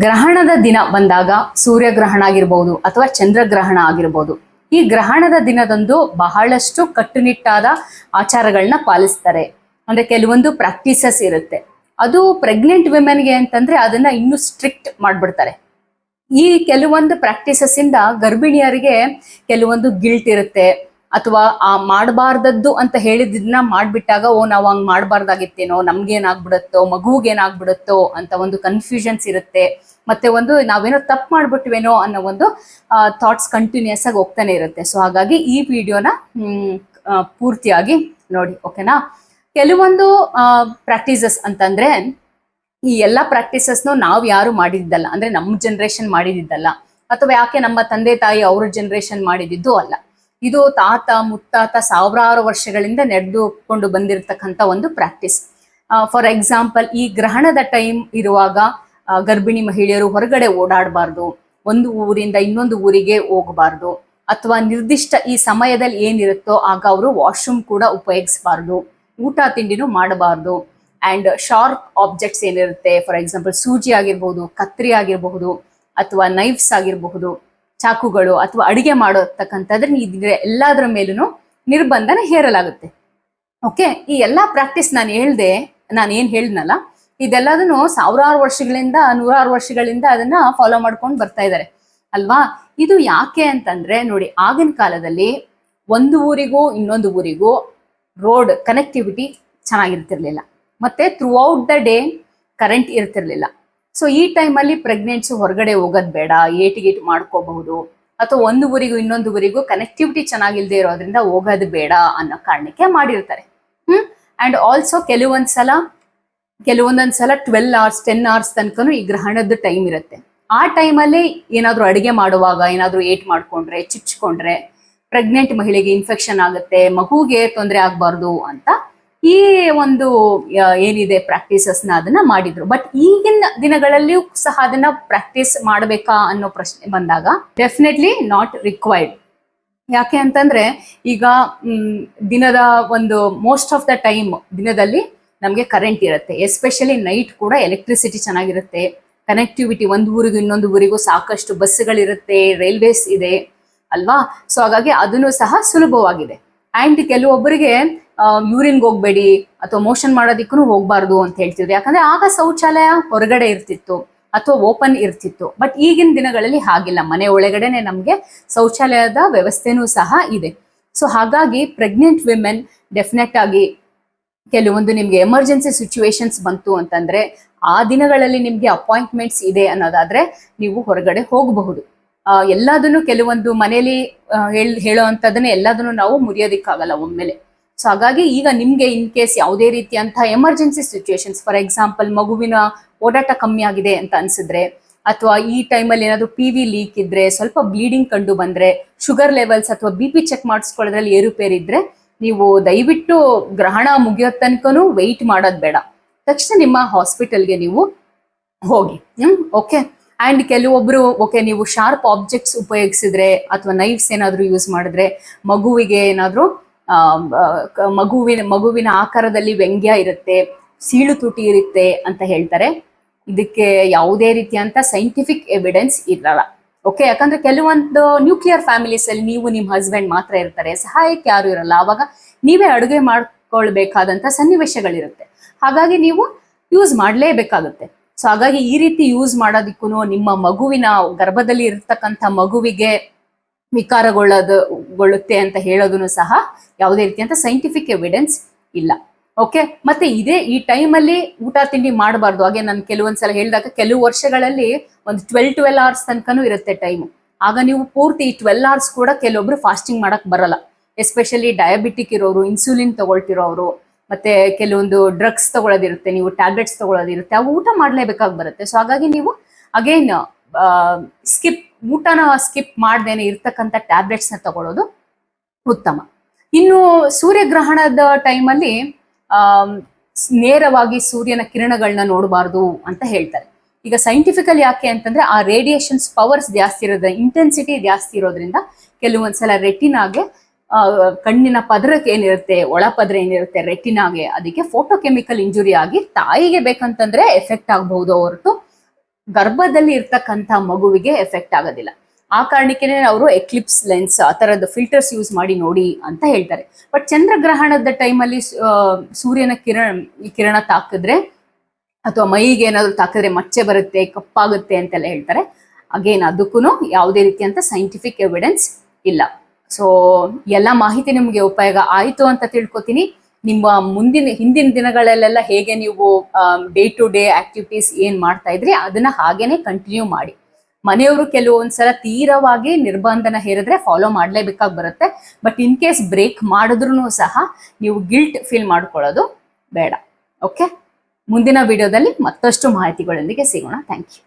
ಗ್ರಹಣದ ದಿನ ಬಂದಾಗ ಸೂರ್ಯಗ್ರಹಣ ಆಗಿರ್ಬೋದು ಅಥವಾ ಚಂದ್ರಗ್ರಹಣ ಆಗಿರ್ಬೋದು, ಈ ಗ್ರಹಣದ ದಿನದಂದು ಬಹಳಷ್ಟು ಕಟ್ಟುನಿಟ್ಟಾದ ಆಚಾರಗಳನ್ನ ಪಾಲಿಸ್ತಾರೆ. ಅಂದ್ರೆ ಕೆಲವೊಂದು ಪ್ರಾಕ್ಟೀಸಸ್ ಇರುತ್ತೆ. ಅದು ಪ್ರೆಗ್ನೆಂಟ್ ವಿಮೆನ್ಗೆ ಅಂತಂದ್ರೆ ಅದನ್ನ ಇನ್ನೂ ಸ್ಟ್ರಿಕ್ಟ್ ಮಾಡ್ಬಿಡ್ತಾರೆ. ಈ ಕೆಲವೊಂದು ಪ್ರಾಕ್ಟೀಸಸ್ ಇಂದ ಗರ್ಭಿಣಿಯರಿಗೆ ಕೆಲವೊಂದು ಗಿಲ್ಟ್ ಇರುತ್ತೆ, ಅಥವಾ ಆ ಮಾಡಬಾರ್ದದ್ದು ಅಂತ ಹೇಳಿದ್ದನ್ನ ಮಾಡ್ಬಿಟ್ಟಾಗ ನಾವು ಹಂಗ್ ಮಾಡಬಾರ್ದಾಗಿತ್ತೇನೋ, ನಮ್ಗೇನಾಗ್ಬಿಡುತ್ತೋ, ಮಗುಗೇನಾಗ್ಬಿಡುತ್ತೋ ಅಂತ ಒಂದು ಕನ್ಫ್ಯೂಷನ್ಸ್ ಇರುತ್ತೆ. ಮತ್ತೆ ಒಂದು ನಾವೇನೋ ತಪ್ಪು ಮಾಡ್ಬಿಟ್ವೇನೋ ಅನ್ನೋ ಒಂದು ಥಾಟ್ಸ್ ಕಂಟಿನ್ಯೂಸ್ ಆಗಿ ಹೋಗ್ತಾನೆ ಇರುತ್ತೆ. ಸೊ ಹಾಗಾಗಿ ಈ ವಿಡಿಯೋನ ಪೂರ್ತಿಯಾಗಿ ನೋಡಿ, ಓಕೆನಾ. ಕೆಲವೊಂದು ಪ್ರಾಕ್ಟೀಸಸ್ ಅಂತಂದ್ರೆ ಈ ಎಲ್ಲ ಪ್ರಾಕ್ಟೀಸಸ್ನು ನಾವು ಯಾರು ಮಾಡಿದ್ದಲ್ಲ, ಅಂದ್ರೆ ನಮ್ಮ ಜನರೇಷನ್ ಮಾಡಿದಿದ್ದಲ್ಲ, ಅಥವಾ ಯಾಕೆ ನಮ್ಮ ತಂದೆ ತಾಯಿ ಅವ್ರ ಜನರೇಷನ್ ಮಾಡಿದಿದ್ದು ಅಲ್ಲ. ಇದು ತಾತ ಮುತ್ತಾತ ಸಾವಿರಾರು ವರ್ಷಗಳಿಂದ ನಡೆದುಕೊಂಡು ಬಂದಿರತಕ್ಕಂಥ ಒಂದು ಪ್ರಾಕ್ಟೀಸ್. ಫಾರ್ ಎಕ್ಸಾಂಪಲ್, ಈ ಗ್ರಹಣದ ಟೈಮ್ ಇರುವಾಗ ಗರ್ಭಿಣಿ ಮಹಿಳೆಯರು ಹೊರಗಡೆ ಓಡಾಡಬಾರ್ದು, ಒಂದು ಊರಿಂದ ಇನ್ನೊಂದು ಊರಿಗೆ ಹೋಗಬಾರ್ದು, ಅಥವಾ ನಿರ್ದಿಷ್ಟ ಈ ಸಮಯದಲ್ಲಿ ಏನಿರುತ್ತೋ ಆಗ ಅವರು ವಾಶ್ರೂಮ್ ಕೂಡ ಉಪಯೋಗಿಸಬಾರ್ದು, ಊಟ ತಿಂಡಿನೂ ಮಾಡಬಾರ್ದು. ಆ್ಯಂಡ್ ಶಾರ್ಪ್ ಆಬ್ಜೆಕ್ಟ್ಸ್ ಏನಿರುತ್ತೆ, ಫಾರ್ ಎಕ್ಸಾಂಪಲ್ ಸೂಜಿ ಆಗಿರ್ಬಹುದು, ಕತ್ರಿ ಆಗಿರಬಹುದು, ಅಥವಾ ನೈಫ್ಸ್ ಆಗಿರಬಹುದು, ಚಾಕುಗಳು, ಅಥವಾ ಅಡಿಗೆ ಮಾಡತಕ್ಕಂಥದ್ರೆ ಇದ್ರೆ ಎಲ್ಲದರ ಮೇಲೂ ನಿರ್ಬಂಧನ ಹೇರಲಾಗುತ್ತೆ. ಓಕೆ, ಈ ಎಲ್ಲ ಪ್ರಾಕ್ಟೀಸ್ ನಾನು ಏನ್ ಹೇಳಿದ್ನಲ್ಲ, ಇದೆಲ್ಲದನ್ನು ಸಾವಿರಾರು ವರ್ಷಗಳಿಂದ ನೂರಾರು ವರ್ಷಗಳಿಂದ ಅದನ್ನ ಫಾಲೋ ಮಾಡ್ಕೊಂಡು ಬರ್ತಾ ಇದ್ದಾರೆ ಅಲ್ವಾ. ಇದು ಯಾಕೆ ಅಂತಂದ್ರೆ ನೋಡಿ, ಆಗಿನ ಕಾಲದಲ್ಲಿ ಒಂದು ಊರಿಗೂ ಇನ್ನೊಂದು ಊರಿಗೂ ರೋಡ್ ಕನೆಕ್ಟಿವಿಟಿ ಚೆನ್ನಾಗಿರ್ತಿರ್ಲಿಲ್ಲ, ಮತ್ತೆ through out the day current ಇರ್ತಿರ್ಲಿಲ್ಲ. ಸೊ ಈ ಟೈಮಲ್ಲಿ ಪ್ರೆಗ್ನೆಂಟ್ಸ್ ಹೊರಗಡೆ ಹೋಗೋದು ಬೇಡ, ಏಟಿಗೇಟ್ ಮಾಡ್ಕೋಬಹುದು, ಅಥವಾ ಒಂದು ಊರಿಗೂ ಇನ್ನೊಂದು ಊರಿಗೂ ಕನೆಕ್ಟಿವಿಟಿ ಚೆನ್ನಾಗಿಲ್ದೇ ಇರೋದ್ರಿಂದ ಹೋಗೋದು ಬೇಡ ಅನ್ನೋ ಕಾರಣಕ್ಕೆ ಮಾಡಿರ್ತಾರೆ. ಅಂಡ್ ಆಲ್ಸೋ ಕೆಲವೊಂದೊಂದ್ಸಲ 12 hours 10 hours ತನಕನೂ ಈ ಗ್ರಹಣದ ಟೈಮ್ ಇರುತ್ತೆ. ಆ ಟೈಮಲ್ಲಿ ಏನಾದ್ರು ಅಡಿಗೆ ಮಾಡುವಾಗ ಏನಾದ್ರು ಏಟ್ ಮಾಡ್ಕೊಂಡ್ರೆ, ಚುಚ್ಕೊಂಡ್ರೆ ಪ್ರೆಗ್ನೆಂಟ್ ಮಹಿಳೆಗೆ ಇನ್ಫೆಕ್ಷನ್ ಆಗುತ್ತೆ, ಮಗುಗೆ ತೊಂದರೆ ಆಗ್ಬಾರ್ದು ಅಂತ ಈ ಒಂದು ಏನಿದೆ ಪ್ರಾಕ್ಟೀಸಸ್ನ ಅದನ್ನ ಮಾಡಿದ್ರು. ಬಟ್ ಈಗಿನ ದಿನಗಳಲ್ಲಿಯೂ ಸಹ ಅದನ್ನ ಪ್ರಾಕ್ಟೀಸ್ ಮಾಡಬೇಕಾ ಅನ್ನೋ ಪ್ರಶ್ನೆ ಬಂದಾಗ ಡೆಫಿನೆಟ್ಲಿ ನಾಟ್ ರಿಕ್ವೈರ್ಡ್. ಯಾಕೆ ಅಂತಂದ್ರೆ ಈಗ ದಿನದ ಒಂದು ಮೋಸ್ಟ್ ಆಫ್ ದ ಟೈಮ್ ದಿನದಲ್ಲಿ ನಮಗೆ ಕರೆಂಟ್ ಇರುತ್ತೆ, ಎಸ್ಪೆಷಲಿ ನೈಟ್ ಕೂಡ ಎಲೆಕ್ಟ್ರಿಸಿಟಿ ಚೆನ್ನಾಗಿರುತ್ತೆ, ಕನೆಕ್ಟಿವಿಟಿ ಒಂದು ಊರಿಗೂ ಇನ್ನೊಂದು ಊರಿಗೂ ಸಾಕಷ್ಟು ಬಸ್ಗಳಿರುತ್ತೆ, ರೈಲ್ವೇಸ್ ಇದೆ ಅಲ್ವಾ. ಸೊ ಹಾಗಾಗಿ ಅದನ್ನು ಸಹ ಸುಲಭವಾಗಿದೆ. ಆ್ಯಂಡ್ ಕೆಲವೊಬ್ಬರಿಗೆ ಯೂರಿನ್ಗೆ ಹೋಗ್ಬೇಡಿ ಅಥವಾ ಮೋಷನ್ ಮಾಡೋದಕ್ಕೂ ಹೋಗ್ಬಾರ್ದು ಅಂತ ಹೇಳ್ತಿದ್ರು, ಯಾಕಂದ್ರೆ ಆಗ ಶೌಚಾಲಯ ಹೊರಗಡೆ ಇರ್ತಿತ್ತು ಅಥವಾ ಓಪನ್ ಇರ್ತಿತ್ತು. ಬಟ್ ಈಗಿನ ದಿನಗಳಲ್ಲಿ ಹಾಗಿಲ್ಲ, ಮನೆ ಒಳಗಡೆನೆ ನಮಗೆ ಶೌಚಾಲಯದ ವ್ಯವಸ್ಥೆನೂ ಸಹ ಇದೆ. ಸೊ ಹಾಗಾಗಿ ಪ್ರೆಗ್ನೆಂಟ್ ವಿಮೆನ್ ಡೆಫಿನೆಟ್ ಆಗಿ ಕೆಲವೊಂದು ನಿಮ್ಗೆ ಎಮರ್ಜೆನ್ಸಿ ಸಿಚುವೇಶನ್ಸ್ ಬಂತು ಅಂತಂದ್ರೆ, ಆ ದಿನಗಳಲ್ಲಿ ನಿಮ್ಗೆ ಅಪಾಯಿಂಟ್ಮೆಂಟ್ಸ್ ಇದೆ ಅನ್ನೋದಾದ್ರೆ ನೀವು ಹೊರಗಡೆ ಹೋಗಬಹುದು. ಎಲ್ಲದನ್ನು ಕೆಲವೊಂದು ಮನೇಲಿ ಹೇಳೋ ಅಂಥದ್ದನ್ನ ಎಲ್ಲದನ್ನು ನಾವು ಮುರಿಯೋದಿಕ್ಕಾಗಲ್ಲ ಒಮ್ಮೆಲೆ. ಸೊ ಹಾಗಾಗಿ ಈಗ ನಿಮ್ಗೆ ಇನ್ ಕೇಸ್ ಯಾವುದೇ ರೀತಿಯಂತಹ ಎಮರ್ಜೆನ್ಸಿ ಸಿಚುವೇಶನ್ಸ್, ಫಾರ್ ಎಕ್ಸಾಂಪಲ್ ಮಗುವಿನ ಓಡಾಟ ಕಮ್ಮಿ ಆಗಿದೆ ಅಂತ ಅನ್ಸಿದ್ರೆ, ಅಥವಾ ಈ ಟೈಮಲ್ಲಿ ಏನಾದ್ರು PV ಲೀಕ್ ಇದ್ರೆ, ಸ್ವಲ್ಪ ಬ್ಲೀಡಿಂಗ್ ಕಂಡು ಬಂದ್ರೆ, ಶುಗರ್ ಲೆವೆಲ್ಸ್ ಅಥವಾ BP ಚೆಕ್ ಮಾಡಿಸ್ಕೊಳ್ಳೋದ್ರಲ್ಲಿ ಏರುಪೇರಿದ್ರೆ, ನೀವು ದಯವಿಟ್ಟು ಗ್ರಹಣ ಮುಗಿಯೋ ತನಕನೂ ವೆಯ್ಟ್ ಮಾಡೋದು ಬೇಡ, ತಕ್ಷಣ ನಿಮ್ಮ ಹಾಸ್ಪಿಟಲ್ಗೆ ನೀವು ಹೋಗಿ. ಓಕೆ. ಆ್ಯಂಡ್ ಕೆಲವೊಬ್ರು ಓಕೆ, ನೀವು ಶಾರ್ಪ್ ಆಬ್ಜೆಕ್ಟ್ಸ್ ಉಪಯೋಗಿಸಿದ್ರೆ ಅಥವಾ ನೈಫ್ಸ್ ಏನಾದ್ರು ಯೂಸ್ ಮಾಡಿದ್ರೆ, ಮಗುವಿಗೆ ಏನಾದ್ರು ಮಗುವಿನ ಆಕಾರದಲ್ಲಿ ವ್ಯಂಗ್ಯ ಇರುತ್ತೆ, ಸೀಳು ತುಟಿ ಇರುತ್ತೆ ಅಂತ ಹೇಳ್ತಾರೆ. ಇದಕ್ಕೆ ಯಾವುದೇ ರೀತಿಯಂತ ಸೈಂಟಿಫಿಕ್ ಎವಿಡೆನ್ಸ್ ಇರಲ್ಲ. ಓಕೆ, ಯಾಕಂದ್ರೆ ಕೆಲವೊಂದು ನ್ಯೂಕ್ಲಿಯರ್ ಫ್ಯಾಮಿಲೀಸ್ ಅಲ್ಲಿ ನೀವು ನಿಮ್ಮ ಹಸ್ಬೆಂಡ್ ಮಾತ್ರ ಇರ್ತಾರೆ, ಸಹಾಯಕ್ಕೆ ಯಾರು ಇರಲ್ಲ, ಆವಾಗ ನೀವೇ ಅಡುಗೆ ಮಾಡ್ಕೊಳ್ಬೇಕಾದಂತ ಸನ್ನಿವೇಶಗಳಿರುತ್ತೆ. ಹಾಗಾಗಿ ನೀವು ಯೂಸ್ ಮಾಡಲೇಬೇಕಾಗುತ್ತೆ. ಸೊ ಹಾಗಾಗಿ ಈ ರೀತಿ ಯೂಸ್ ಮಾಡೋದಕ್ಕೂ, ನಿಮ್ಮ ಮಗುವಿನ ಗರ್ಭದಲ್ಲಿ ಇರ್ತಕ್ಕಂಥ ಮಗುವಿಗೆ ವಿಕಾರಗೊಳ್ಳುತ್ತೆ ಅಂತ ಹೇಳೋದನ್ನು ಸಹ ಯಾವುದೇ ರೀತಿಯಂತ ಸೈಂಟಿಫಿಕ್ ಎವಿಡೆನ್ಸ್ ಇಲ್ಲ. ಓಕೆ. ಮತ್ತೆ ಈ ಟೈಮಲ್ಲಿ ಊಟ ತಿಂಡಿ ಮಾಡಬಾರ್ದು. ಹಾಗೆ ನಾನು ಕೆಲವೊಂದ್ಸಲ ಹೇಳಿದಾಗ ಕೆಲವು ವರ್ಷಗಳಲ್ಲಿ ಒಂದು 12 hours ತನಕನೂ ಇರುತ್ತೆ ಟೈಮು. ಆಗ ನೀವು ಪೂರ್ತಿ 12 hours ಕೂಡ ಕೆಲವೊಬ್ರು ಫಾಸ್ಟಿಂಗ್ ಮಾಡಕ್ ಬರಲ್ಲ, ಎಸ್ಪೆಷಲಿ ಡಯಾಬಿಟಿಕ್ ಇರೋರು, ಇನ್ಸುಲಿನ್ ತಗೊಳ್ತಿರೋರು, ಮತ್ತೆ ಕೆಲವೊಂದು ಡ್ರಗ್ಸ್ ತಗೊಳ್ಳೋದಿರುತ್ತೆ, ನೀವು ಟ್ಯಾಬ್ಲೆಟ್ಸ್ ತಗೊಳ್ಳೋದಿರುತ್ತೆ, ಅವು ಊಟ ಮಾಡಲೇಬೇಕಾಗಿ ಬರುತ್ತೆ. ಸೊ ಹಾಗಾಗಿ ನೀವು ಅಗೈನ್ ಊಟನ ಸ್ಕಿಪ್ ಮಾಡ್ದೇನೆ ಇರ್ತಕ್ಕಂಥ ಟ್ಯಾಬ್ಲೆಟ್ಸ್ನ ತಗೊಳ್ಳೋದು ಉತ್ತಮ. ಇನ್ನು ಸೂರ್ಯಗ್ರಹಣದ ಟೈಮಲ್ಲಿ ನೇರವಾಗಿ ಸೂರ್ಯನ ಕಿರಣಗಳನ್ನ ನೋಡಬಾರ್ದು ಅಂತ ಹೇಳ್ತಾರೆ. ಈಗ ಸೈಂಟಿಫಿಕಲ್ ಯಾಕೆ ಅಂತಂದ್ರೆ, ಆ ರೇಡಿಯೇಷನ್ಸ್ ಪವರ್ಸ್ ಜಾಸ್ತಿ ಇರೋದ್ರಿಂದ, ಇಂಟೆನ್ಸಿಟಿ ಜಾಸ್ತಿ ಇರೋದ್ರಿಂದ ಕೆಲವೊಂದ್ಸಲ ರೆಟಿನಾಗೆ ಕಣ್ಣಿನ ಪದರಕ್ಕೆ ಏನಿರುತ್ತೆ, ಒಳಪದ್ರ ಏನಿರುತ್ತೆ ರೆಟಿನಾಗೆ, ಅದಕ್ಕೆ ಫೋಟೋಕೆಮಿಕಲ್ ಇಂಜುರಿ ಆಗಿ ತಾಯಿಗೆ ಬೇಕಂತಂದ್ರೆ ಎಫೆಕ್ಟ್ ಆಗಬಹುದು ಹೊರತು ಗರ್ಭದಲ್ಲಿ ಇರ್ತಕ್ಕಂಥ ಮಗುವಿಗೆ ಎಫೆಕ್ಟ್ ಆಗೋದಿಲ್ಲ. ಆ ಕಾರಣಕ್ಕೇನೆ ಅವರು ಎಕ್ಲಿಪ್ಸ್ ಲೆನ್ಸ್ ಆ ಥರದ ಫಿಲ್ಟರ್ಸ್ ಯೂಸ್ ಮಾಡಿ ನೋಡಿ ಅಂತ ಹೇಳ್ತಾರೆ. ಬಟ್ ಚಂದ್ರಗ್ರಹಣದ ಟೈಮಲ್ಲಿ ಸೂರ್ಯನ ಕಿರಣ ತಾಕಿದ್ರೆ ಅಥವಾ ಮೈಗೆ ಏನಾದ್ರು ತಾಕಿದ್ರೆ ಮಚ್ಚೆ ಬರುತ್ತೆ, ಕಪ್ಪಾಗುತ್ತೆ ಅಂತೆಲ್ಲ ಹೇಳ್ತಾರೆ. ಅಗೇನ್ ಅದಕ್ಕೂ ಯಾವುದೇ ರೀತಿಯಂತ ಸೈಂಟಿಫಿಕ್ ಎವಿಡೆನ್ಸ್ ಇಲ್ಲ. ಸೊ ಎಲ್ಲ ಮಾಹಿತಿ ನಿಮಗೆ ಉಪಯೋಗ ಆಯಿತು ಅಂತ ತಿಳ್ಕೊತೀನಿ. ನಿಮ್ಮ ಹಿಂದಿನ ದಿನಗಳಲ್ಲೆಲ್ಲ ಹೇಗೆ ನೀವು ಡೇ ಟು ಡೇ ಆಕ್ಟಿವಿಟೀಸ್ ಏನ್ ಮಾಡ್ತಾ ಇದ್ರಿ ಅದನ್ನ ಹಾಗೇನೆ ಕಂಟಿನ್ಯೂ ಮಾಡಿ. ಮನೆಯವರು ಕೆಲವೊಂದ್ಸಲ ತೀರವಾಗಿ ನಿರ್ಬಂಧನ ಹೇರಿದ್ರೆ ಫಾಲೋ ಮಾಡ್ಲೇಬೇಕಾಗಿ ಬರುತ್ತೆ. ಬಟ್ ಇನ್ ಕೇಸ್ ಬ್ರೇಕ್ ಮಾಡಿದ್ರು ಸಹ ನೀವು ಗಿಲ್ಟ್ ಫೀಲ್ ಮಾಡ್ಕೊಳ್ಳೋದು ಬೇಡ. ಓಕೆ, ಮುಂದಿನ ವಿಡಿಯೋದಲ್ಲಿ ಮತ್ತಷ್ಟು ಮಾಹಿತಿಗಳೊಂದಿಗೆ ಸಿಗೋಣ. Thank you.